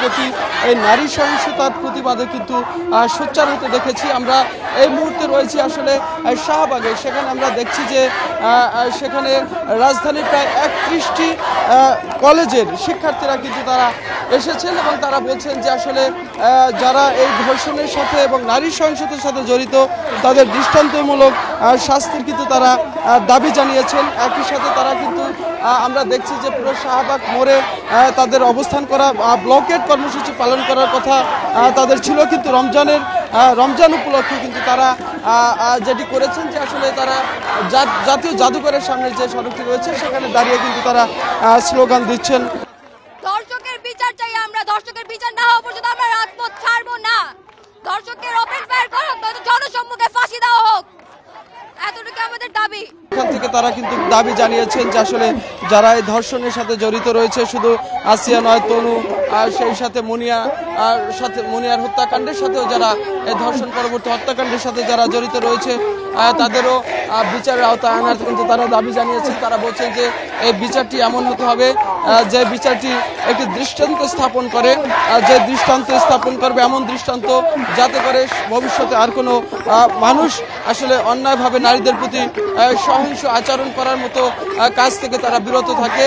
প্রতি এই নারী সহিংসতার প্রতিবাদে কিন্তু সোচ্চার হতে দেখেছি আমরা। এই মুহূর্তে রয়েছি আসলে শাহবাগে। সেখানে আমরা দেখছি যে সেখানে রাজধানীর প্রায় 31টি কলেজের শিক্ষার্থীরা কিন্তু তারা এসেছেন এবং তারা বলছেন যে আসলে যারা এই ধর্ষণের সাথে এবং নারী সহিংসতার সাথে জড়িত তাদের দৃষ্টান্তমূলক শাস্তির কিন্তু তারা দাবি জানিয়েছেন। একই সাথে তারা কিন্তু আমরা দেখছি যে পুরো শাহবাগ মোড়ে তাদের অবস্থান করা ব্লকেট কর্মসূচি পালন করার কথা তাদের ছিল, কিন্তু রমজান উপলক্ষে কিন্তু তারা যেটি করেছেন যে আসলে তারা জাতীয় জাদুঘরের সামনে যে সড়কটি রয়েছে সেখানে দাঁড়িয়ে কিন্তু তারা স্লোগান দিচ্ছেন। ধর্ষকের বিচার চাই আমরা, ধর্ষকের বিচার না হওয়া পর্যন্ত আমরা রাজপথ ছাড়বো না। ধর্ষকের ওপেন ফায়ার করা হোক, জনসম্মুখে ফাঁসি দেওয়া হোক, এতটুকু আমাদের দাবি। এখান থেকে তারা কিন্তু দাবি জানিয়েছেন যে আসলে যারা এই ধর্ষণের সাথে জড়িত রয়েছে, শুধু আসিয়া নয়, তনু আর সেই সাথে মুনিয়ার হত্যাকাণ্ডের সাথেও যারা এই ধর্ষণ পরবর্তী হত্যাকাণ্ডের সাথে যারা জড়িত রয়েছে তাদেরও বিচারের আওতায় আনার কিন্তু তারা দাবি জানিয়েছেন। তারা বলছেন যে এই বিচারটি এমন হতে হবে যে বিচারটি একটি দৃষ্টান্ত স্থাপন করে, যে দৃষ্টান্ত স্থাপন করবে এমন দৃষ্টান্ত যাতে করে ভবিষ্যতে আর কোনো মানুষ আসলে অন্যায়ভাবে নারীদের প্রতি সহিংস আচরণ করার মতো কাজ থেকে তারা বিরত থাকে।